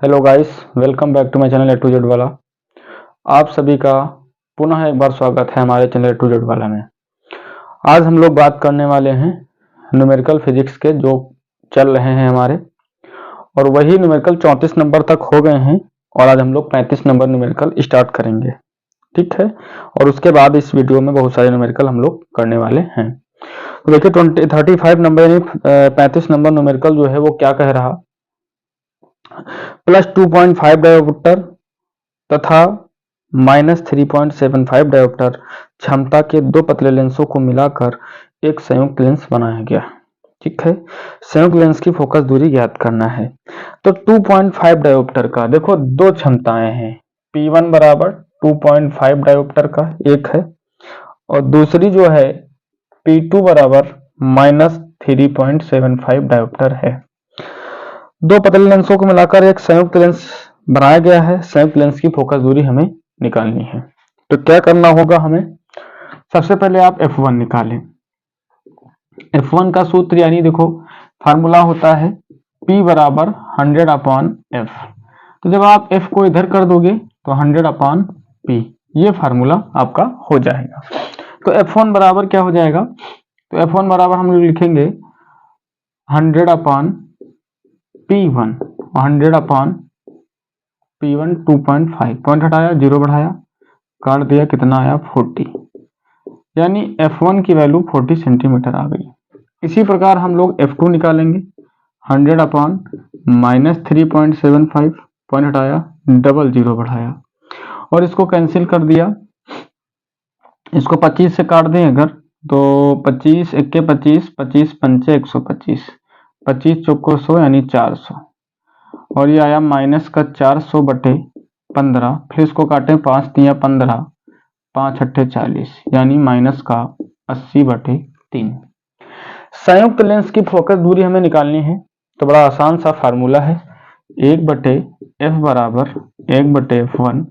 Hello guys, welcome back to my channel A to Z वाला। आप सभी का पुनः एक बार स्वागत है हमारे चैनल ए टू जेड वाला में। आज हम लोग बात करने वाले हैं न्यूमेरिकल फिजिक्स के जो चल रहे हैं हमारे, और वही न्यूमेरिकल 34 नंबर तक हो गए हैं और आज हम लोग 35 नंबर न्यूमेरिकल स्टार्ट करेंगे। ठीक है, और उसके बाद इस वीडियो में बहुत सारे न्यूमेरिकल हम लोग करने वाले हैं। तो देखिए 35 नंबर यानी 35 नंबर न्यूमेरिकल जो है वो क्या कह रहा, प्लस 2.5 डायोप्टर तथा -3.75 डायोप्टर क्षमता के दो पतले लेंसों को मिलाकर एक संयुक्त लेंस बनाया गया। ठीक है, संयुक्त लेंस की फोकस दूरी ज्ञात करना है। तो 2.5 डायोप्टर का देखो दो क्षमताएं हैं, P1 बराबर 2.5 डायोप्टर का एक है और दूसरी जो है P2 बराबर -3.75 डायोप्टर है। दो पतले लेंसों को मिलाकर एक संयुक्त लेंस बनाया गया है। संयुक्त लेंस की फोकस दूरी हमें निकालनी है। तो क्या करना होगा हमें, सबसे पहले आप F1 निकालें। F1 का सूत्र यानी देखो फार्मूला होता है P बराबर 100/F। तो जब आप F को इधर कर दोगे तो 100/P, ये फार्मूला आपका हो जाएगा। तो F1 बराबर क्या हो जाएगा, तो F1 बराबर हम लोग लिखेंगे 100/P1, 100/P1 2.5, पॉइंट हटाया, जीरो बढ़ाया, काट दिया, कितना आया 40, यानी F1 की वैल्यू 40 सेंटीमीटर आ गई। इसी प्रकार हम लोग F2 निकालेंगे, 100/-3.75, पॉइंट हटाया, डबल जीरो बढ़ाया और इसको कैंसिल कर दिया। इसको 25 से काट दें अगर तो 25 एक्के 25, 25 पंचे 125, 25 चौको 100 यानी 400 और ये आया माइनस का 400/15। फिर इसको काटें, 5 तिया 15, 5 अट्ठे 40 यानी माइनस का 80/3। संयुक्त लेंस की फोकस दूरी हमें निकालनी है। तो बड़ा आसान सा फार्मूला है, 1/F बराबर 1/F1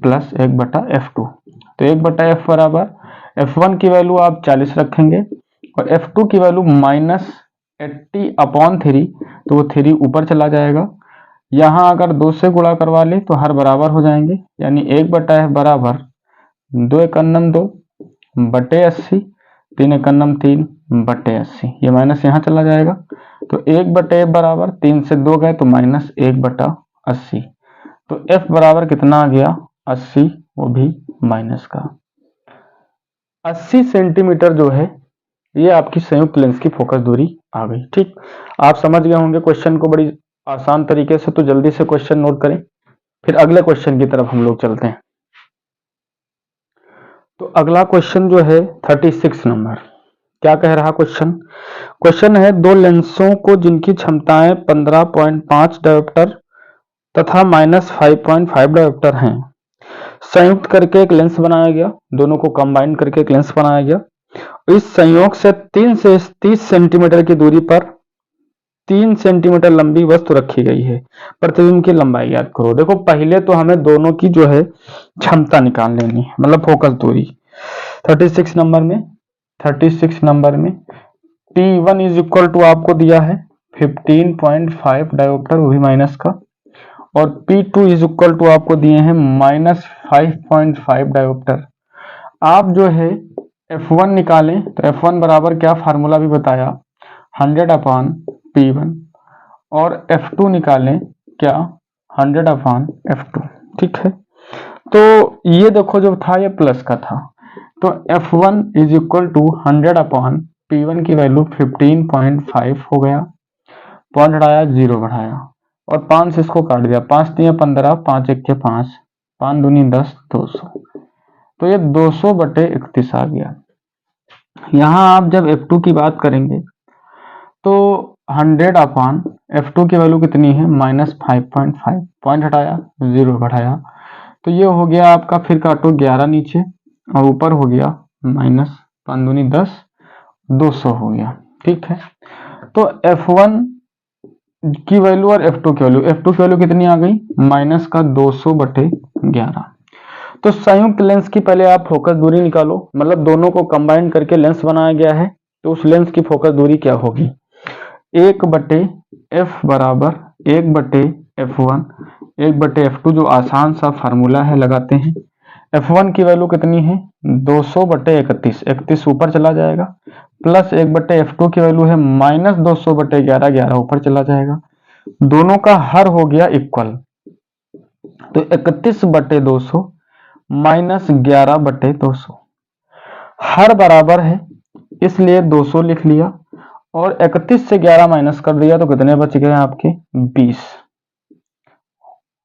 प्लस 1/F2। तो 1/F बराबर F1 की वैल्यू आप 40 रखेंगे और F2 की वैल्यू -80/3, तो वो 3 ऊपर चला जाएगा। यहाँ अगर 2 से गुणा करवा ले तो हर बराबर हो जाएंगे, यानी 1/F बराबर 2 एकन्नम 2/80, 3 एकन्नम 3/80, ये माइनस यहाँ चला जाएगा। तो 1/F बराबर 3 से 2 गए तो -1/80। तो F बराबर कितना आ गया 80, वो भी माइनस का 80 सेंटीमीटर जो है ये आपकी संयुक्त लेंस की फोकस दूरी आ गई। ठीक, आप समझ गए होंगे क्वेश्चन को बड़ी आसान तरीके से। तो जल्दी से क्वेश्चन नोट करें, फिर अगले क्वेश्चन की तरफ हम लोग चलते हैं। तो अगला क्वेश्चन जो है 36 नंबर, क्या कह रहा क्वेश्चन, क्वेश्चन है दो लेंसों को जिनकी क्षमताएं 15.5 डायोप्टर तथा -5.5 डायोप्टर हैं संयुक्त करके एक लेंस बनाया गया। दोनों को कंबाइन करके एक लेंस बनाया गया। इस संयोग से 3 से 30 सेंटीमीटर की दूरी पर 3 सेंटीमीटर लंबी वस्तु रखी गई है। प्रतिबिंब की लंबाई याद करो। देखो पहले तो हमें दोनों की जो है क्षमता निकाल लेनी है, मतलब फोकस दूरी। 36 नंबर में P1 इज इक्वल टू आपको दिया है 15.5 डायोप्टर, वो भी माइनस का, और P2 इज इक्वल टू आपको दिए हैं -5.5 डायोप्टर। आप जो है F1 निकालें तो F1 बराबर क्या फार्मूला भी बताया, 100/P1, और F2 निकालें क्या 100/F2। ठीक है, तो ये देखो जो था ये प्लस का था, तो F1 is equal to 100/P1 की वैल्यू 15.5 हो गया, पॉइंट हटाया, जीरो बढ़ाया और 5 से इसको काट दिया, 5 तिया 15, 5 एक्के 5, 5 दूनी 10, 200। तो ये 200/31 आ गया। यहाँ आप जब F2 की बात करेंगे तो 100/F2 की वैल्यू कितनी है -5.5, पॉइंट हटाया, जीरो बढ़ाया, तो ये हो गया आपका, फिर काटो 11 नीचे और ऊपर हो गया -5 दूनी 10, 200 हो गया। ठीक है, तो F1 की वैल्यू और F2 की वैल्यू कितनी आ गई माइनस का 200/11। तो संयुक्त लेंस की पहले आप फोकस दूरी निकालो, मतलब दोनों को कंबाइन करके लेंस बनाया गया है, तो उस लेंस की फोकस दूरी क्या होगी, 1/F बराबर 1/, F1 1/F2 जो आसान सा फार्मूला है लगाते हैं। F1 की वैल्यू कितनी है 200/31, 31 ऊपर चला जाएगा, प्लस 1/F2 की वैल्यू है -200/11, 11 ऊपर चला जाएगा, दोनों का हर हो गया इक्वल, तो 31/200 माइनस 11/200, हर बराबर है इसलिए 200 लिख लिया और 31 से 11 माइनस कर दिया तो कितने बच गए आपके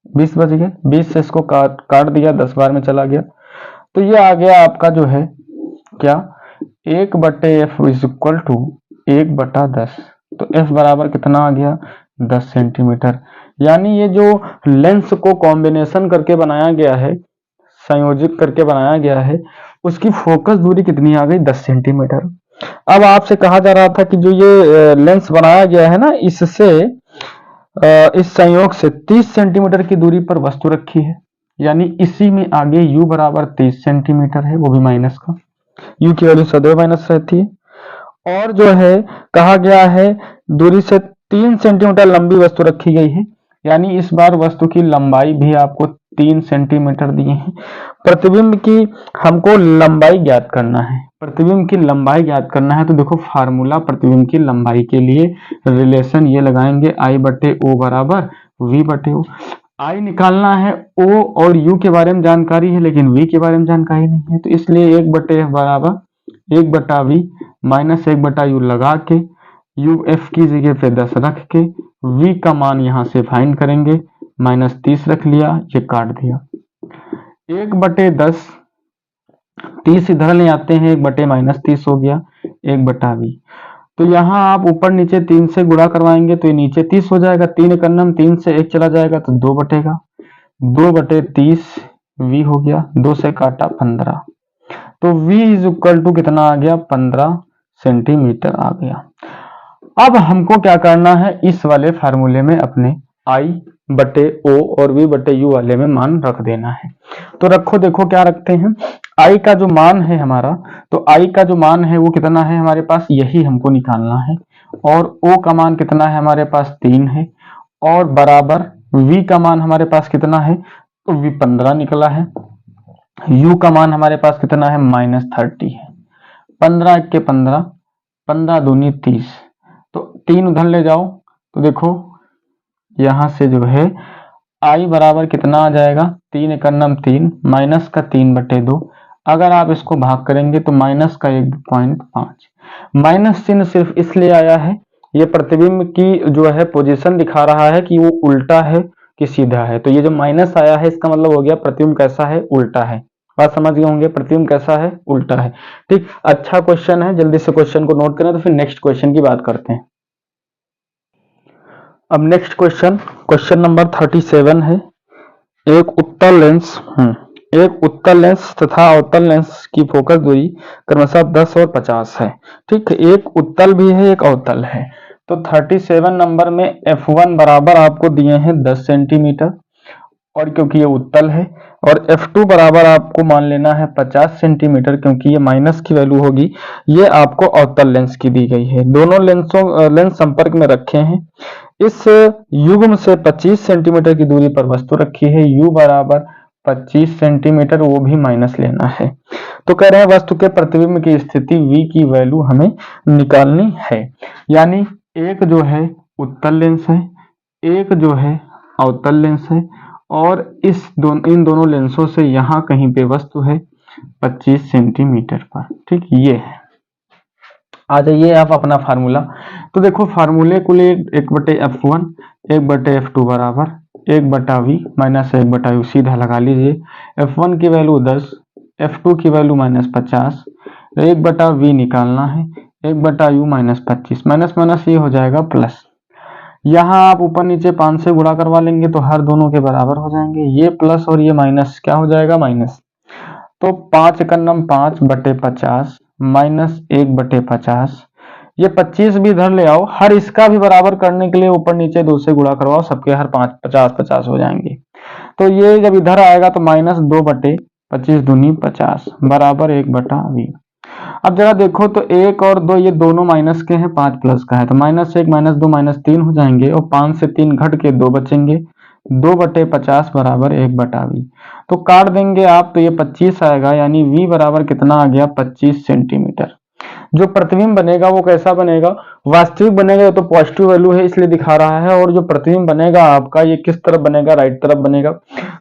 20 बच गए। 20 से इसको काट दिया, 10 बार में चला गया, तो ये आ गया आपका जो है क्या 1/F इज इक्वल टू 1/10, तो F बराबर कितना आ गया 10 सेंटीमीटर। यानी ये जो लेंस को कॉम्बिनेशन करके बनाया गया है, संयोजित करके बनाया गया है, उसकी फोकस दूरी कितनी आ गई 10 सेंटीमीटर। अब आपसे कहा जा रहा था कि जो ये लेंस बनाया गया है ना, इससे इस संयोग से 30 सेंटीमीटर की दूरी पर वस्तु रखी है, यानी इसी में आगे u बराबर 30 सेंटीमीटर है, वो भी माइनस का, u की वैल्यू सदैव माइनस रहती है। और जो है कहा गया है दूरी से 3 सेंटीमीटर लंबी वस्तु रखी गई है, यानी इस बार वस्तु की लंबाई भी आपको 3 सेंटीमीटर दी है। प्रतिबिंब की हमको लंबाई ज्ञात करना है, प्रतिबिंब की लंबाई ज्ञात करना है, तो देखो फार्मूला प्रतिबिंब की लंबाई के लिए रिलेशन ये लगाएंगे I/O बराबर V/O। I निकालना है, O और U के बारे में जानकारी है लेकिन V के बारे में जानकारी नहीं है, तो इसलिए 1/F बराबर 1/V माइनस 1/U लगा के UF की जगह पे 10 रख के V का मान यहाँ से फाइंड करेंगे, -30 रख लिया, ये काट दिया, 1/10, 30 इधर ले आते हैं, 1/-30 हो गया 1/V। तो यहाँ आप ऊपर नीचे 3 से गुणा करवाएंगे तो ये नीचे 30 हो जाएगा, 3 एकन्नम 3 से 1 चला जाएगा तो 2 बटेगा, 2/30 V हो गया, 2 से काटा 15, तो V इज इक्वल टू कितना आ गया 15 सेंटीमीटर आ गया। अब हमको क्या करना है, इस वाले फार्मूले में अपने I/O और V/U वाले में मान रख देना है, तो रखो, देखो क्या रखते हैं, I का जो मान है हमारा, तो I का जो मान है वो कितना है हमारे पास, यही हमको निकालना है, और O का मान कितना है हमारे पास 3 है, और बराबर V का मान हमारे पास कितना है, तो V 15 निकला है, U का मान हमारे पास कितना है -30 है, 15 के 15, 15 दूनी 30, तो 3 उधर ले जाओ, तो देखो यहां से जो है I बराबर कितना आ जाएगा, 3 एकन्नम 3 माइनस का 3/2, अगर आप इसको भाग करेंगे तो माइनस का 1.5, माइनस चिन्ह सिर्फ इसलिए आया है, ये प्रतिबिंब की जो है पोजीशन दिखा रहा है कि वो उल्टा है कि सीधा है, तो ये जो माइनस आया है इसका मतलब हो गया प्रतिबिंब कैसा है, उल्टा है। बात समझ गए होंगे, प्रतिबिंब कैसा है, उल्टा है। ठीक, अच्छा क्वेश्चन है, जल्दी से क्वेश्चन को नोट करें, तो फिर नेक्स्ट क्वेश्चन की बात करते हैं। अब नेक्स्ट क्वेश्चन नंबर 37 है, एक उत्तल लेंस तथा अवतल लेंस की फोकस दूरी क्रमशः 10 और 50 है। ठीक, एक उत्तल भी है एक अवतल है, तो 37 नंबर में F1 बराबर आपको दिए हैं 10 सेंटीमीटर, और क्योंकि ये उत्तल है, और F2 बराबर आपको मान लेना है 50 सेंटीमीटर, क्योंकि ये माइनस की वैल्यू होगी, ये आपको अवतल लेंस की दी गई है। दोनों लेंस संपर्क में रखे हैं, इस युग्म से 25 सेंटीमीटर की दूरी पर वस्तु रखी है, U बराबर 25 सेंटीमीटर, वो भी माइनस लेना है। तो कह रहे हैं वस्तु के प्रतिबिंब की स्थिति V की वैल्यू हमें निकालनी है, यानी एक जो है उत्तल लेंस है, एक जो है अवतल लेंस है, और इन दोनों लेंसों से यहाँ कहीं पे वस्तु है 25 सेंटीमीटर पर। ठीक, ये है। आ जाइए आप अपना फार्मूला, तो देखो फार्मूले को लिए 1/F1 1/F2 बराबर 1/V माइनस 1/U सीधा लगा लीजिए। F1 की वैल्यू 10, F2 की वैल्यू -50, 1/V निकालना है, 1/U -25, माइनस माइनस ये हो जाएगा प्लस, यहाँ आप ऊपर नीचे 5 से गुणा करवा लेंगे तो हर दोनों के बराबर हो जाएंगे, ये प्लस और ये माइनस क्या हो जाएगा माइनस, तो 5 एकन्नम 5/50 माइनस 1/50, ये 25 भी इधर ले आओ, हर इसका भी बराबर करने के लिए ऊपर नीचे 2 से गुणा करवाओ, सबके हर 5 50 हो जाएंगे, तो ये जब इधर आएगा तो -2/25 दूनी 50 बराबर 1/V। अब जरा देखो तो 1 और 2 ये दोनों माइनस के हैं, 5 प्लस का है, तो -1 -2 -3 हो जाएंगे, और 5 से 3 घट के 2 बचेंगे, 2/50 बराबर 1/v। तो काट देंगे आप तो ये 25 आएगा, यानी v बराबर कितना आ गया 25 सेंटीमीटर। जो प्रतिबिंब बनेगा वो कैसा बनेगा, वास्तविक बनेगा, तो पॉजिटिव वैल्यू है इसलिए दिखा रहा है। और जो प्रतिबिंब बनेगा आपका ये किस तरफ बनेगा, राइट तरफ बनेगा।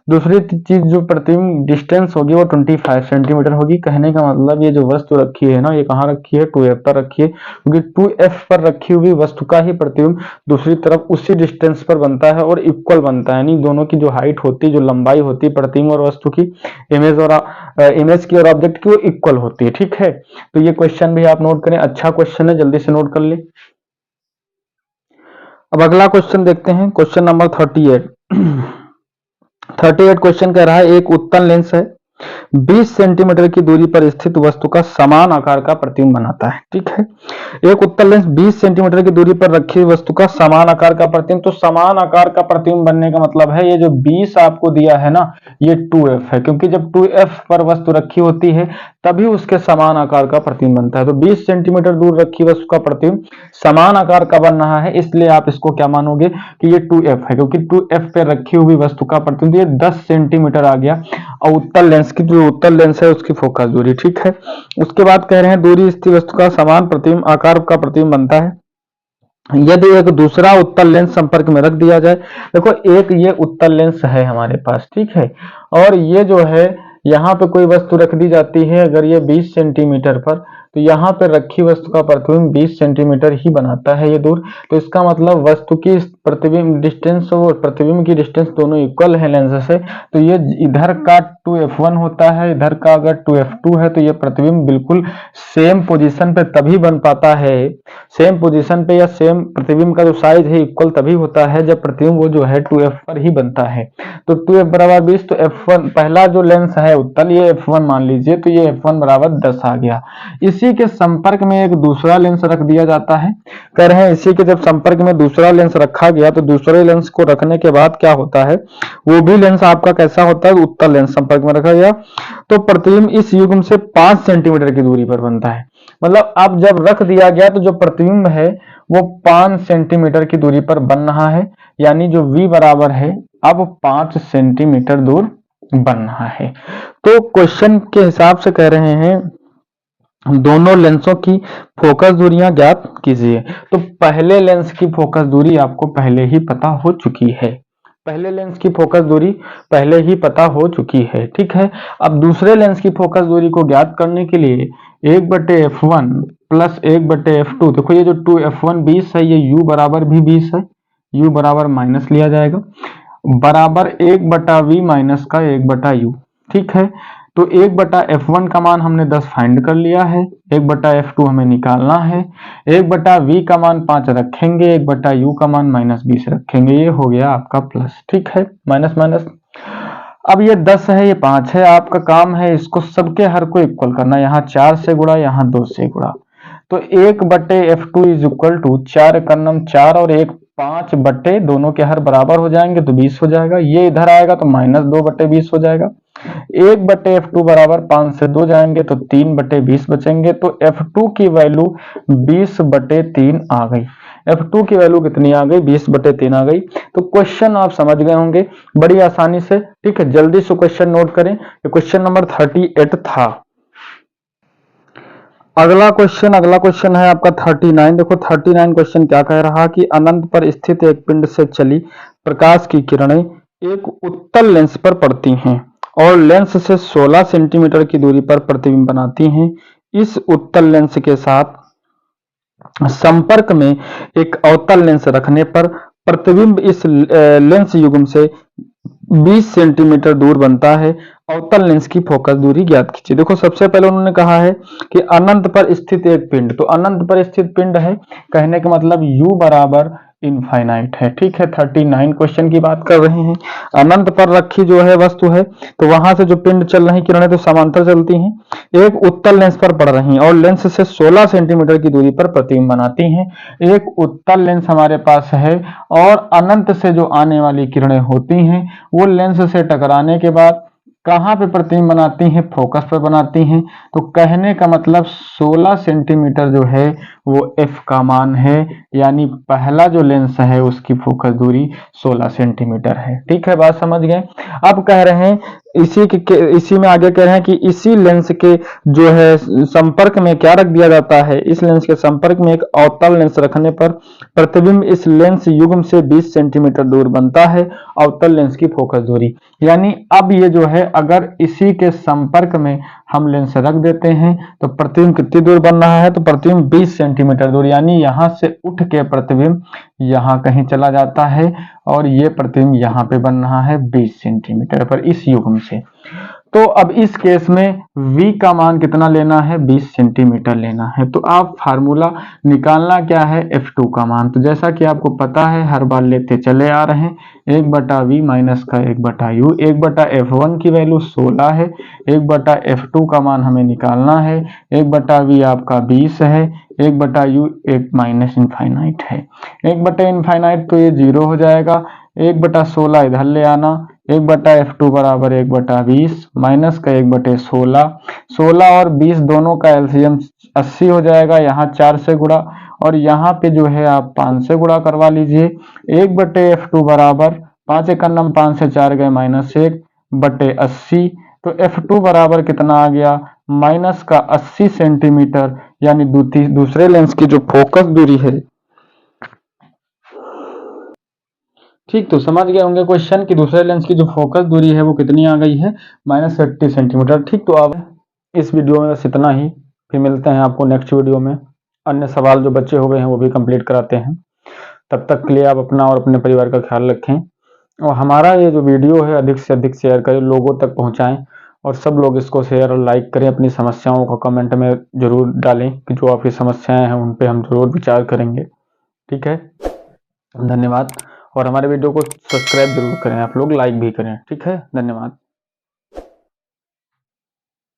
दूसरी चीज जो प्रतिबिंब डिस्टेंस होगी वो 25 सेंटीमीटर होगी। कहने का मतलब ये जो वस्तु रखी है ना, ये कहाँ रखी है, 2f पर रखी है, क्योंकि 2f पर रखी हुई वस्तु का ही प्रतिबिंब दूसरी तरफ उसी डिस्टेंस पर बनता है और इक्वल बनता है, यानी दोनों की जो हाइट होती है, जो लंबाई होती है प्रतिबिंब और वस्तु की, इमेज की और ऑब्जेक्ट की, वो इक्वल होती है। ठीक है, तो ये क्वेश्चन भी आप नोट करें, अच्छा क्वेश्चन है, जल्दी से नोट कर ले। अब अगला क्वेश्चन देखते हैं, क्वेश्चन नंबर 38। 38 क्वेश्चन कह रहा है एक उत्तल लेंस है, 20 सेंटीमीटर की दूरी पर स्थित वस्तु का समान आकार का प्रतिबिंब बनाता है। ठीक है, एक उत्तल लेंस 20 सेंटीमीटर की दूरी पर रखी वस्तु का समान आकार का प्रतिबिंब। तो समान आकार का प्रतिबिंब बनने का मतलब है ये जो 20 आपको दिया है ना, ये 2f है, क्योंकि जब 2f पर वस्तु रखी होती है तभी उसके समान आकार का प्रतिबिंब बनता है। तो 20 सेंटीमीटर दूर रखी वस्तु का प्रतिबिंब समान आकार का बन रहा है, इसलिए आप इसको क्या मानोगे कि ये 2f है, क्योंकि 2f पे रखी हुई वस्तु का प्रतिबिंब ये 10 सेंटीमीटर आ गया। और उत्तल लेंस की जो उत्तल लेंस है उसकी फोकस दूरी। ठीक है, उसके बाद कह रहे हैं दूरी स्थिर वस्तु का समान प्रतिबिंब आकार का प्रतिबिंब बनता है यदि एक दूसरा उत्तल लेंस संपर्क में रख दिया जाए। देखो एक ये उत्तल लेंस है हमारे पास, ठीक है, और ये जो है यहाँ पे कोई वस्तु रख दी जाती है, अगर ये 20 सेंटीमीटर पर, तो यहाँ पे रखी वस्तु का प्रतिबिंब 20 सेंटीमीटर ही बनाता है ये दूर। तो इसका मतलब वस्तु की प्रतिबिंब डिस्टेंस और प्रतिबिंब की डिस्टेंस दोनों इक्वल है लेंस से। तो ये इधर का 2f1 होता है, इधर का अगर 2f2 है, तो ये प्रतिबिंब बिल्कुल सेम पोजीशन पे तभी बन पाता है, सेम पोजीशन पे या सेम प्रतिबिंब का जो साइज है इक्वल तभी होता है जब प्रतिबिंब वो जो है 2f पर ही बनता है। तो 2f बराबर 20, तो f1 पहला जो लेंस है उत्तल ये f1 मान लीजिए, तो ये f1 बराबर 10 आ गया। इसी के संपर्क में एक दूसरा लेंस रख दिया जाता है। कह रहे हैं इसी के जब संपर्क में दूसरा लेंस रखा गया तो दूसरे लेंस को रखने के बाद क्या होता है, वो भी लेंस आपका कैसा होता है, उत्तल लेंस संपर्क में रखा गया तो प्रतिबिंब इस युग्म से 5 सेंटीमीटर की दूरी पर बनता है। मतलब अब जब रख दिया गया तो जो प्रतिबिंब है वो 5 सेंटीमीटर की दूरी पर बन रहा है, यानी जो v बराबर है अब 5 सेंटीमीटर दूर बन रहा है। तो क्वेश्चन के हिसाब से कह रहे हैं दोनों लेंसों की फोकस दूरियां ज्ञात कीजिए। तो पहले लेंस की फोकस दूरी आपको पहले ही पता हो चुकी है, पहले लेंस की फोकस दूरी पहले ही पता हो चुकी है। ठीक है, अब दूसरे लेंस की फोकस दूरी को ज्ञात करने के लिए 1/f1 प्लस 1/f2, देखो ये जो 2f1 20 है, ये u बराबर भी 20 है, u बराबर माइनस लिया जाएगा, बराबर 1/v माइनस का 1/u। ठीक है, तो 1/f1 का मान हमने 10 फाइंड कर लिया है, 1/f2 हमें निकालना है, 1/v का मान 5 रखेंगे, 1/u का मान -20 रखेंगे, ये हो गया आपका प्लस। ठीक है, माइनस माइनस, अब ये 10 है ये 5 है, आपका काम है इसको सबके हर को इक्वल करना, यहाँ 4 से गुणा यहाँ 2 से गुणा, तो 1/f2 इज इक्वल टू 4 का नम 4 और 1 5 बटे दोनों के हर बराबर हो जाएंगे तो 20 हो जाएगा, ये इधर आएगा तो -2/20 हो जाएगा। 1/f2 बराबर 5 से 2 जाएंगे तो 3/20 बचेंगे, तो f2 की वैल्यू 20/3 आ गई। f2 की वैल्यू कितनी आ गई, 20/3 आ गई। तो क्वेश्चन आप समझ गए होंगे बड़ी आसानी से। ठीक है, जल्दी से क्वेश्चन नोट करें, क्वेश्चन नंबर 38 था। अगला क्वेश्चन है आपका 39। देखो 39 क्वेश्चन क्या कह रहा कि अनंत पर स्थित एक पिंड से चली प्रकाश की किरणें एक उत्तल लेंस पर पड़ती हैं और लेंस से 16 सेंटीमीटर की दूरी पर प्रतिबिंब बनाती हैं। इस उत्तल लेंस के साथ संपर्क में एक अवतल लेंस रखने पर प्रतिबिंब इस लेंस युग्म से 20 सेंटीमीटर दूर बनता है। अवतल लेंस की फोकस दूरी ज्ञात कीजिए। देखो सबसे पहले उन्होंने कहा है कि अनंत पर स्थित एक पिंड, तो अनंत पर स्थित पिंड है, कहने का मतलब u बराबर इनफाइनाइट है। ठीक है, 39 क्वेश्चन की बात कर रहे हैं। अनंत पर रखी जो है वस्तु है, तो वहां से जो पिंड चल रही किरणें तो समांतर चलती हैं, एक उत्तल लेंस पर पड़ रही हैं और लेंस से 16 सेंटीमीटर की दूरी पर प्रतिबिंब बनाती हैं। एक उत्तल लेंस हमारे पास है और अनंत से जो आने वाली किरणें होती हैं वो लेंस से टकराने के बाद कहाँ पे प्रतिबिंब बनाती हैं? फोकस पर बनाती हैं। तो कहने का मतलब 16 सेंटीमीटर जो है वो एफ का मान है, यानी पहला जो लेंस है उसकी फोकस दूरी 16 सेंटीमीटर है। ठीक है, बात समझ गए। अब कह रहे हैं इसी में आगे कह रहे हैं कि इसी लेंस के जो है संपर्क में क्या रख दिया जाता है? इस लेंस के संपर्क में एक अवतल लेंस रखने पर प्रतिबिंब इस लेंस युग्म से 20 सेंटीमीटर दूर बनता है। अवतल लेंस की फोकस दूरी, यानी अब ये जो है अगर इसी के संपर्क में हम लेंस रख देते हैं तो प्रतिबिंब कितनी दूर बन रहा है? तो प्रतिबिंब 20 सेंटीमीटर दूर, यानी यहां से उठ के प्रतिबिंब यहां कहीं चला जाता है और ये प्रतिबिंब यहां पे बन रहा है 20 सेंटीमीटर पर इस युग्म से। तो अब इस केस में v का मान कितना लेना है? 20 सेंटीमीटर लेना है। तो आप फार्मूला निकालना क्या है? f2 का मान। तो जैसा कि आपको पता है हर बार लेते चले आ रहे हैं, 1/v माइनस का 1/u, 1/f1 की वैल्यू 16 है, 1/f2 का मान हमें निकालना है, 1/v आपका 20 है, 1/u एक माइनस इनफाइनाइट है, 1/इनफाइनाइट तो ये 0 हो जाएगा, 1/16 इधर ले आना, 1/f2 बराबर 1/20 माइनस का 1/16, 16 और 20 दोनों का एलसीएम 80 हो जाएगा, यहाँ 4 से गुणा और यहाँ पे जो है आप 5 से गुणा करवा लीजिए। 1/f2 बराबर 5 एकन्नम 5 से 4 गए -1/80, तो f2 बराबर कितना आ गया? माइनस का 80 सेंटीमीटर, यानी दूसरे लेंस की जो फोकस दूरी है। ठीक, तो समझ गए होंगे क्वेश्चन कि दूसरे लेंस की जो फोकस दूरी है वो कितनी आ गई है? -80 सेंटीमीटर। ठीक, तो अब इस वीडियो में बस इतना ही, फिर मिलते हैं आपको नेक्स्ट वीडियो में। अन्य सवाल जो बचे हुए हैं वो भी कंप्लीट कराते हैं। तब तक के लिए आप अपना और अपने परिवार का ख्याल रखें और हमारा ये जो वीडियो है अधिक से अधिक शेयर करें, लोगों तक पहुंचाएं और सब लोग इसको शेयर और लाइक करें। अपनी समस्याओं को कमेंट में जरूर डालें कि जो आपकी समस्याएं हैं उन पे हम जरूर विचार करेंगे। ठीक है, धन्यवाद। और हमारे वीडियो को सब्सक्राइब जरूर करें, आप लोग लाइक भी करें। ठीक है, धन्यवाद।